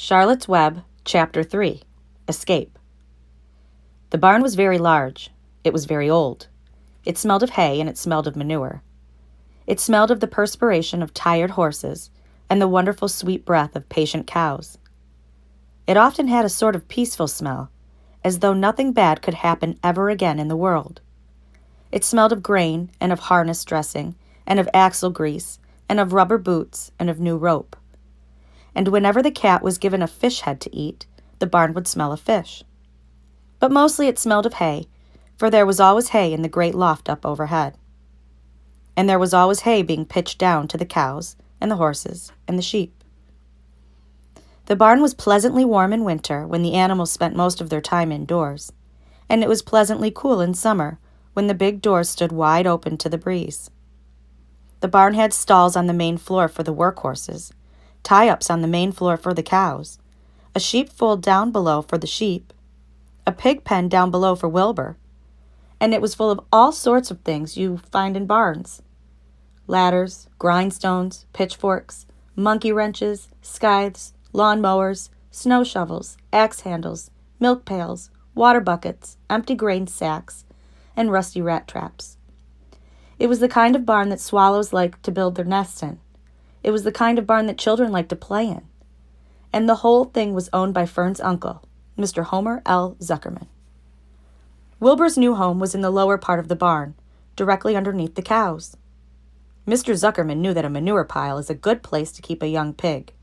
Charlotte's Web, Chapter 3, Escape. The barn was very large. It was very old. It smelled of hay and it smelled of manure. It smelled of the perspiration of tired horses and the wonderful sweet breath of patient cows. It often had a sort of peaceful smell, as though nothing bad could happen ever again in the world. It smelled of grain and of harness dressing and of axle grease and of rubber boots and of new rope. And whenever the cat was given a fish head to eat, the barn would smell of fish. But mostly it smelled of hay, for there was always hay in the great loft up overhead. And there was always hay being pitched down to the cows and the horses and the sheep. The barn was pleasantly warm in winter when the animals spent most of their time indoors, and it was pleasantly cool in summer when the big doors stood wide open to the breeze. The barn had stalls on the main floor for the work horses, tie-ups on the main floor for the cows, a sheepfold down below for the sheep, a pig pen down below for Wilbur, and it was full of all sorts of things you find in barns: ladders, grindstones, pitchforks, monkey wrenches, scythes, lawn mowers, snow shovels, axe handles, milk pails, water buckets, empty grain sacks, and rusty rat traps. It was the kind of barn that swallows like to build their nests in. It was the kind of barn that children like to play in. And the whole thing was owned by Fern's uncle, Mr. Homer L. Zuckerman. Wilbur's new home was in the lower part of the barn, directly underneath the cows. Mr. Zuckerman knew that a manure pile is a good place to keep a young pig.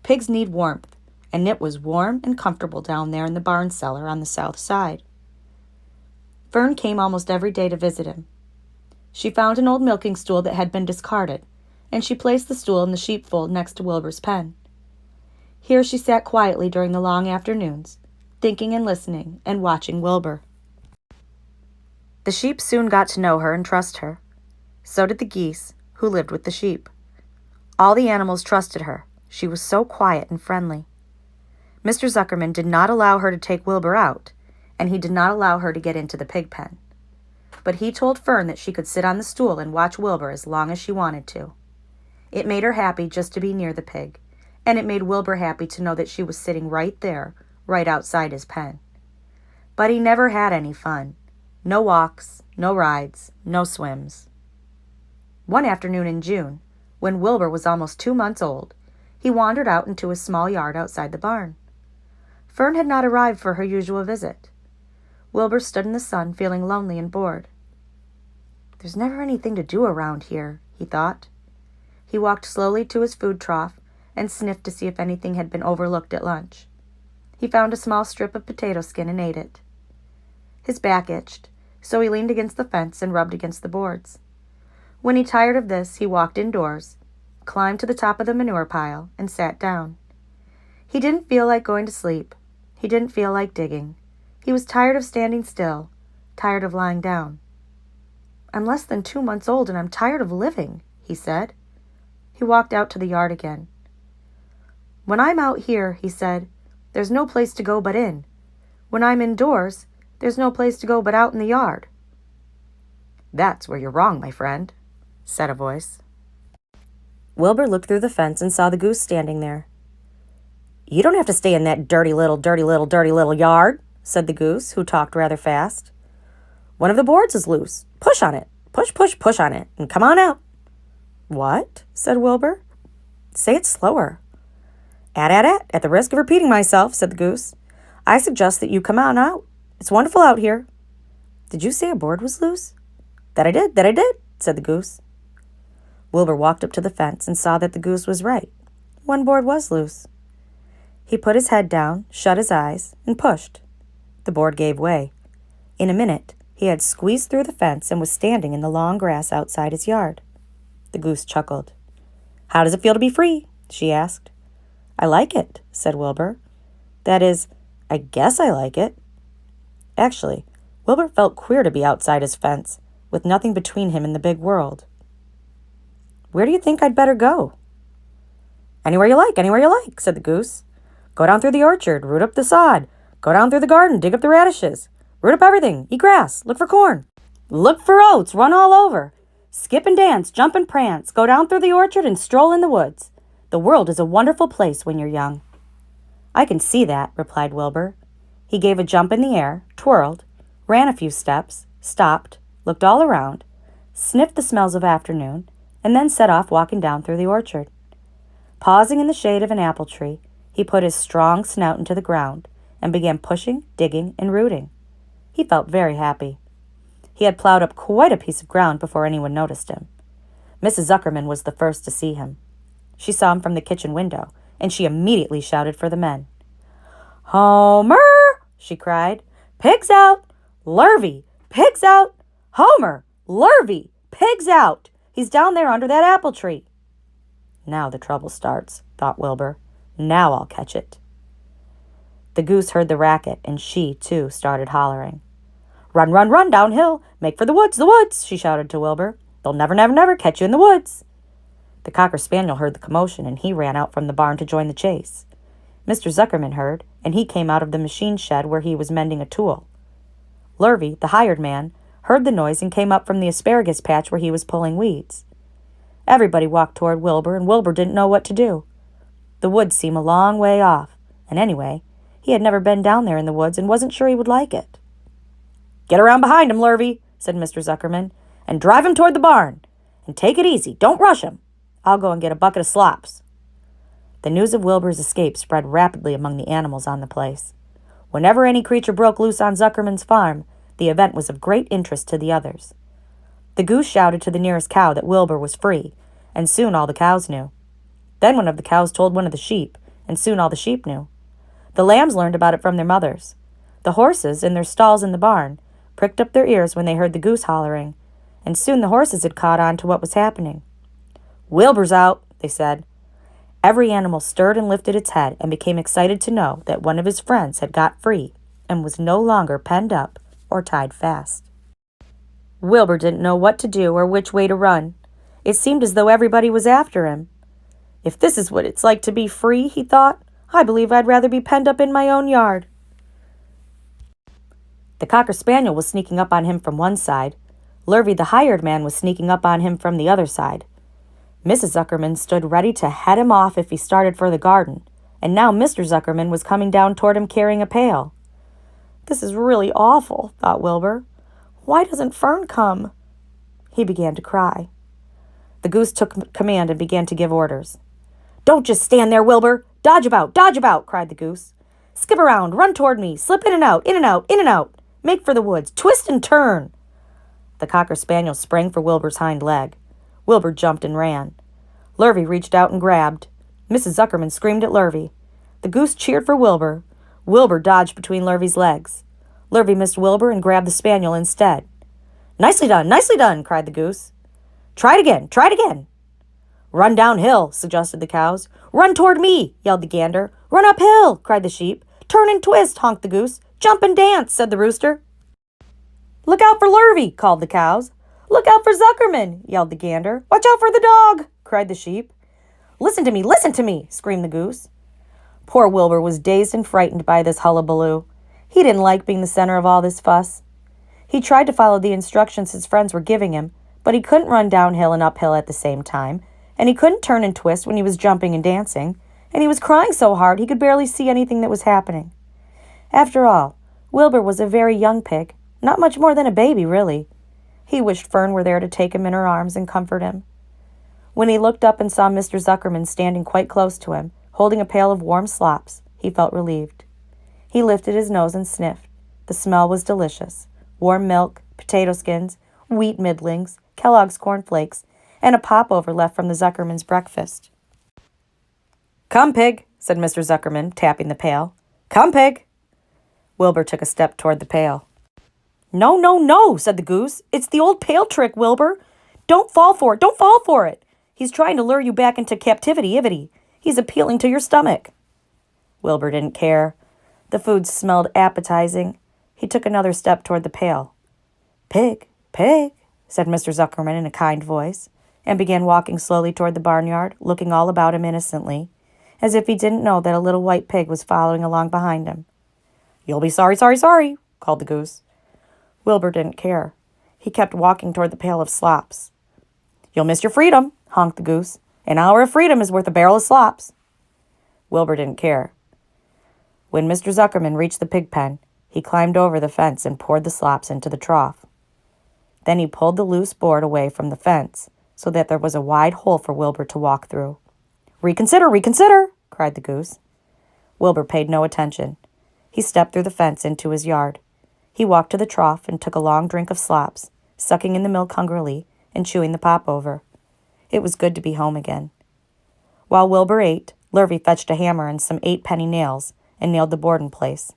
Pigs need warmth, and it was warm and comfortable down there in the barn cellar on the south side. Fern came almost every day to visit him. She found an old milking stool that had been discarded, and she placed the stool in the sheepfold next to Wilbur's pen. Here she sat quietly during the long afternoons, thinking and listening and watching Wilbur. The sheep soon got to know her and trust her. So did the geese, who lived with the sheep. All the animals trusted her. She was so quiet and friendly. Mr. Zuckerman did not allow her to take Wilbur out, and he did not allow her to get into the pig pen. But he told Fern that she could sit on the stool and watch Wilbur as long as she wanted to. It made her happy just to be near the pig, and it made Wilbur happy to know that she was sitting right there, right outside his pen. But he never had any fun. No walks, no rides, no swims. One afternoon in June, when Wilbur was almost 2 months old, he wandered out into a small yard outside the barn. Fern had not arrived for her usual visit. Wilbur stood in the sun, feeling lonely and bored. "There's never anything to do around here," he thought. He walked slowly to his food trough and sniffed to see if anything had been overlooked at lunch. He found a small strip of potato skin and ate it. His back itched, so he leaned against the fence and rubbed against the boards. When he tired of this, he walked indoors, climbed to the top of the manure pile, and sat down. He didn't feel like going to sleep. He didn't feel like digging. He was tired of standing still, tired of lying down. "I'm less than 2 months old, and I'm tired of living," he said. He walked out to the yard again. "When I'm out here," he said, "there's no place to go but in. When I'm indoors, there's no place to go but out in the yard." "That's where you're wrong, my friend," said a voice. Wilbur looked through the fence and saw the goose standing there. "You don't have to stay in that dirty little yard," said the goose, who talked rather fast. "One of the boards is loose. Push on it. Push on it, and come on out." "What?" said Wilbur. "Say it slower." At the risk of repeating myself," said the goose, "I suggest that you come on out. It's wonderful out here." "Did you say a board was loose?" That I did," said the goose. Wilbur walked up to the fence and saw that the goose was right. One board was loose. He put his head down, shut his eyes, and pushed. The board gave way. In a minute, he had squeezed through the fence and was standing in the long grass outside his yard. The goose chuckled. "How does it feel to be free?" she asked. "I like it," said Wilbur. "That is, I guess I like it." Actually, Wilbur felt queer to be outside his fence, with nothing between him and the big world. "Where do you think I'd better go?" Anywhere you like," said the goose. "Go down through the orchard, root up the sod. Go down through the garden, dig up the radishes. Root up everything, eat grass, look for corn. Look for oats, run all over. Skip and dance, jump and prance, go down through the orchard and stroll in the woods. The world is a wonderful place when you're young." "I can see that," replied Wilbur. He gave a jump in the air, twirled, ran a few steps, stopped, looked all around, sniffed the smells of afternoon, and then set off walking down through the orchard. Pausing in the shade of an apple tree, he put his strong snout into the ground and began pushing, digging, and rooting. He felt very happy. He had plowed up quite a piece of ground before anyone noticed him. Mrs. Zuckerman was the first to see him. She saw him from the kitchen window, and she immediately shouted for the men. "Homer!" she cried. "Pigs out! Lurvy! Pigs out! Homer! Lurvy! Pigs out! He's down there under that apple tree." "Now the trouble starts," thought Wilbur. "Now I'll catch it." The goose heard the racket, and she, too, started hollering. "Run, run, run downhill! Make for the woods!" she shouted to Wilbur. "They'll never, never, never catch you in the woods!" The Cocker Spaniel heard the commotion, and he ran out from the barn to join the chase. Mr. Zuckerman heard, and he came out of the machine shed where he was mending a tool. Lurvy, the hired man, heard the noise and came up from the asparagus patch where he was pulling weeds. Everybody walked toward Wilbur, and Wilbur didn't know what to do. The woods seemed a long way off, and anyway, he had never been down there in the woods and wasn't sure he would like it. "Get around behind him, Lurvy," said Mr. Zuckerman, "and drive him toward the barn. And take it easy. Don't rush him. I'll go and get a bucket of slops." The news of Wilbur's escape spread rapidly among the animals on the place. Whenever any creature broke loose on Zuckerman's farm, the event was of great interest to the others. The goose shouted to the nearest cow that Wilbur was free, and soon all the cows knew. Then one of the cows told one of the sheep, and soon all the sheep knew. The lambs learned about it from their mothers. The horses, in their stalls in the barn, pricked up their ears when they heard the goose hollering, and soon the horses had caught on to what was happening. "Wilbur's out," they said. Every animal stirred and lifted its head and became excited to know that one of his friends had got free and was no longer penned up or tied fast. Wilbur didn't know what to do or which way to run. It seemed as though everybody was after him. "If this is what it's like to be free," he thought, "I believe I'd rather be penned up in my own yard." The Cocker Spaniel was sneaking up on him from one side. Lurvy, the hired man, was sneaking up on him from the other side. Mrs. Zuckerman stood ready to head him off if he started for the garden, and now Mr. Zuckerman was coming down toward him carrying a pail. "This is really awful," thought Wilbur. "Why doesn't Fern come?" He began to cry. The goose took command and began to give orders. "Don't just stand there, Wilbur! Dodge about!" cried the goose. "Skip around, run toward me, slip in and out, in and out, in and out. Make for the woods, twist and turn." The Cocker Spaniel sprang for Wilbur's hind leg. Wilbur jumped and ran. Lurvy reached out and grabbed. Mrs. Zuckerman screamed at Lurvy. The goose cheered for Wilbur. Wilbur dodged between Lurvy's legs. Lurvy missed Wilbur and grabbed the spaniel instead. Nicely done, cried the goose. Try it again. Run downhill, suggested the cows. Run toward me, yelled the gander. Run uphill, cried the sheep. Turn and twist, honked the goose. Jump and dance, said the rooster. Look out for Lurvy, called the cows. Look out for Zuckerman, yelled the gander. Watch out for the dog, cried the sheep. Listen to me, screamed the goose. Poor Wilbur was dazed and frightened by this hullabaloo. He didn't like being the center of all this fuss. He tried to follow the instructions his friends were giving him, but he couldn't run downhill and uphill at the same time, and he couldn't turn and twist when he was jumping and dancing, and he was crying so hard he could barely see anything that was happening. After all, Wilbur was a very young pig, not much more than a baby, really. He wished Fern were there to take him in her arms and comfort him. When he looked up and saw Mr. Zuckerman standing quite close to him, holding a pail of warm slops, he felt relieved. He lifted his nose and sniffed. The smell was delicious. Warm milk, potato skins, wheat middlings, Kellogg's Corn Flakes, and a popover left from the Zuckerman's breakfast. Come, pig, said Mr. Zuckerman, tapping the pail. Come, pig. Wilbur took a step toward the pail. No, said the goose. It's the old pail trick, Wilbur. Don't fall for it. He's trying to lure you back into captivity. He's appealing to your stomach. Wilbur didn't care. The food smelled appetizing. He took another step toward the pail. Pig, said Mr. Zuckerman in a kind voice, and began walking slowly toward the barnyard, looking all about him innocently, as if he didn't know that a little white pig was following along behind him. You'll be sorry, called the goose. Wilbur didn't care. He kept walking toward the pail of slops. You'll miss your freedom, honked the goose. An hour of freedom is worth a barrel of slops. Wilbur didn't care. When Mr. Zuckerman reached the pig pen, he climbed over the fence and poured the slops into the trough. Then he pulled the loose board away from the fence so that there was a wide hole for Wilbur to walk through. "Reconsider, reconsider!" cried the goose. Wilbur paid no attention. He stepped through the fence into his yard. He walked to the trough and took a long drink of slops, sucking in the milk hungrily and chewing the pop over. It was good to be home again. While Wilbur ate, Lurvy fetched a hammer and some 8-penny nails and nailed the board in place.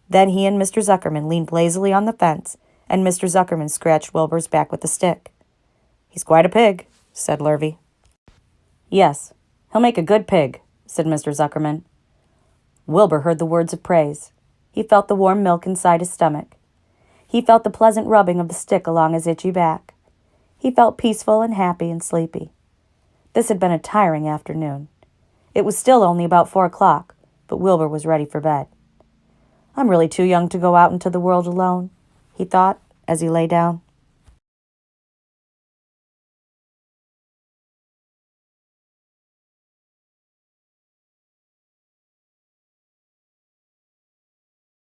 Then he and Mr. Zuckerman leaned lazily on the fence, and Mr. Zuckerman scratched Wilbur's back with a stick. "He's quite a pig," said Lurvy. "Yes, he'll make a good pig," said Mr. Zuckerman. Wilbur heard the words of praise. He felt the warm milk inside his stomach. He felt the pleasant rubbing of the stick along his itchy back. He felt peaceful and happy and sleepy. This had been a tiring afternoon. It was still only about 4 o'clock, but Wilbur was ready for bed. "I'm really too young to go out into the world alone," he thought as he lay down.